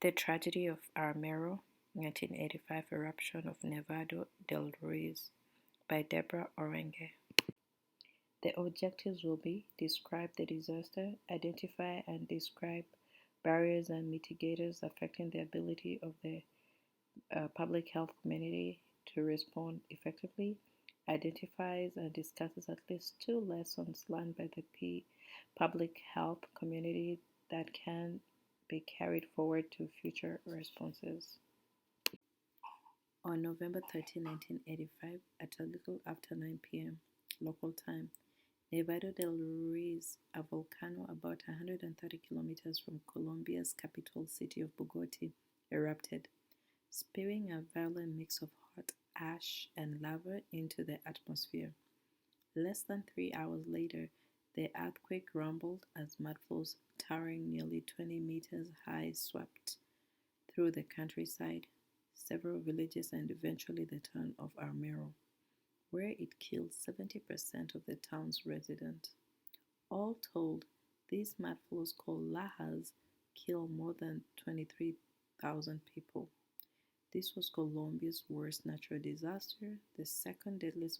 The Tragedy of Armero, 1985 Eruption of Nevado del Ruiz by Deborah Orenge. The objectives will be describe the disaster, identify and describe barriers and mitigators affecting the ability of the public health community to respond effectively, identifies and discusses at least two lessons learned by the public health community that can be carried forward to future responses. On November 13, 1985, at a little after 9 p.m. local time, Nevado del Ruiz, a volcano about 130 kilometers from Colombia's capital city of Bogota, erupted, spewing a violent mix of hot ash and lava into the atmosphere. Less than 3 hours later, the earthquake rumbled as mudflows towering nearly 20 meters high swept through the countryside, several villages, and eventually the town of Armero, where it killed 70% of the town's residents. All told, these mudflows called lahars killed more than 23,000 people. This was Colombia's worst natural disaster, the second deadliest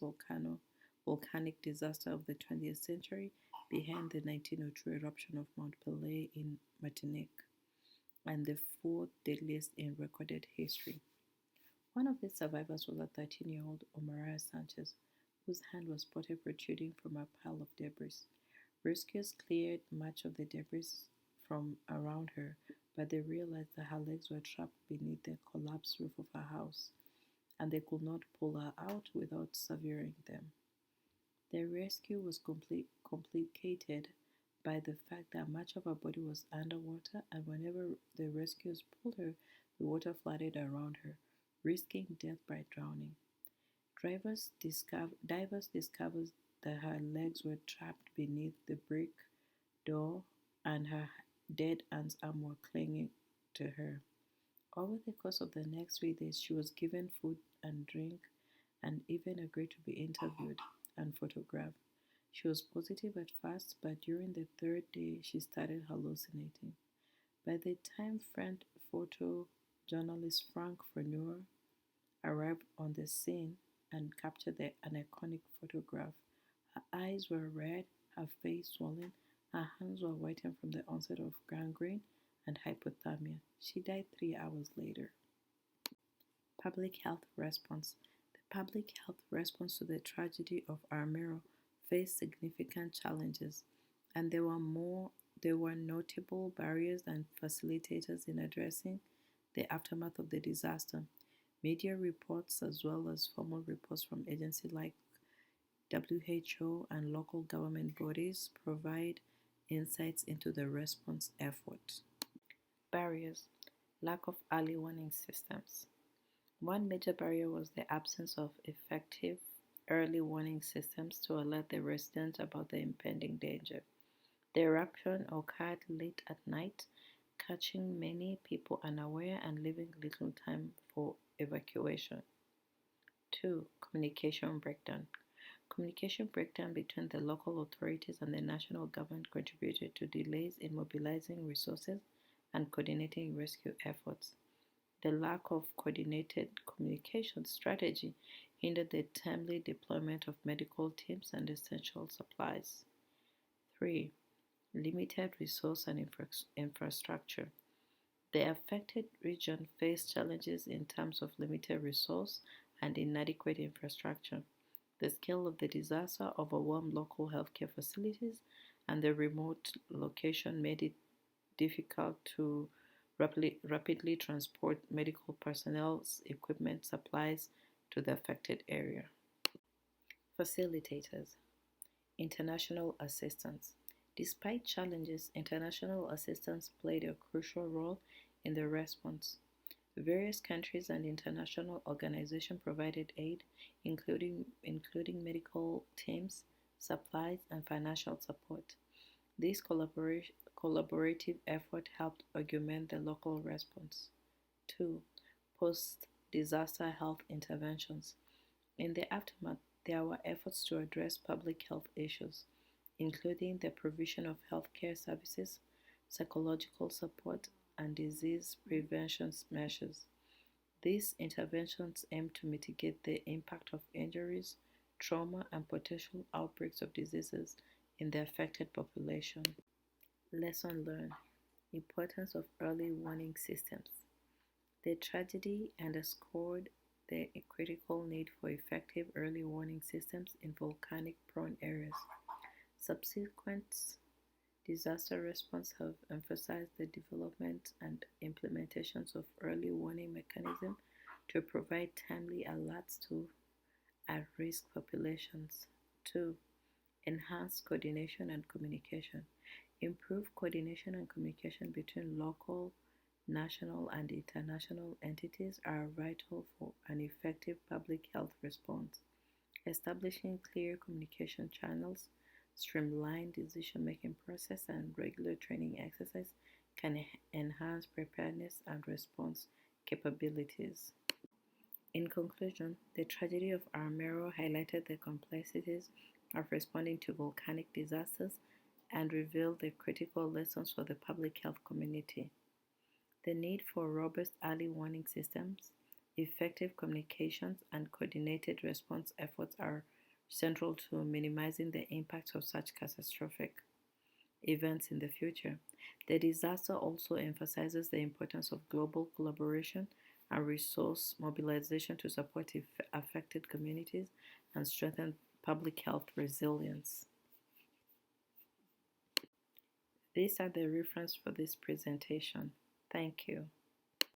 volcanic disaster of the 20th century, behind the 1902 eruption of Mount Pelée in Martinique, and the fourth deadliest in recorded history. One of the survivors was a 13-year-old Omaraya Sanchez, whose hand was spotted protruding from a pile of debris. Rescuers cleared much of the debris from around her, but they realized that her legs were trapped beneath the collapsed roof of her house, and they could not pull her out without severing them. The rescue was complicated by the fact that much of her body was underwater, and whenever the rescuers pulled her, the water flooded around her, risking death by drowning. Divers discovered that her legs were trapped beneath the brick door and her dead aunt's arm were clinging to her. Over the course of the next 3 days, she was given food and drink and even agreed to be interviewed and photographed. She was positive at first, but during the third day, she started hallucinating. By the time photojournalist Frank Freneur arrived on the scene and captured an iconic photograph, her eyes were red, her face swollen, her hands were whitened from the onset of gangrene and hypothermia. She died 3 hours later. Public health response. The public health response to the tragedy of Armero faced significant challenges, and there were notable barriers and facilitators in addressing the aftermath of the disaster. Media reports, as well as formal reports from agencies like WHO and local government bodies, provide insights into the response effort. Barriers. Lack of early warning systems. One major barrier was the absence of effective early warning systems to alert the residents about the impending danger. The eruption occurred late at night, catching many people unaware and leaving little time for evacuation. 2. Communication breakdown. Communication breakdown between the local authorities and the national government contributed to delays in mobilizing resources and coordinating rescue efforts. The lack of coordinated communication strategy hindered the timely deployment of medical teams and essential supplies. 3. Limited resource and infrastructure. The affected region faced challenges in terms of limited resource and inadequate infrastructure. The scale of the disaster overwhelmed local healthcare facilities, and the remote location made it difficult to rapidly transport medical personnel, equipment, supplies to the affected area. Facilitators. International assistance. Despite challenges, international assistance played a crucial role in the response. Various countries and international organizations provided aid, including medical teams, supplies, and financial support. This collaborative effort helped augment the local response. 2. Post-disaster health interventions. In the aftermath, there were efforts to address public health issues, including the provision of healthcare services, psychological support, and disease prevention measures. These interventions aim to mitigate the impact of injuries, trauma, and potential outbreaks of diseases in the affected population. Lesson learned: Importance of early warning systems. The tragedy underscored the critical need for effective early warning systems in volcanic prone areas. Subsequent disaster response have emphasized the development and implementations of early warning mechanisms to provide timely alerts to at-risk populations. 2. Enhance coordination and communication. Improve coordination and communication between local, national, and international entities are vital for an effective public health response. Establishing clear communication channels, streamlined decision-making process, and regular training exercise can enhance preparedness and response capabilities. In conclusion, the tragedy of Armero highlighted the complexities of responding to volcanic disasters and revealed the critical lessons for the public health community. The need for robust early warning systems, effective communications, and coordinated response efforts are central to minimizing the impacts of such catastrophic events in the future. The disaster also emphasizes the importance of global collaboration and resource mobilization to support affected communities and strengthen public health resilience. These are the references for this presentation. Thank you.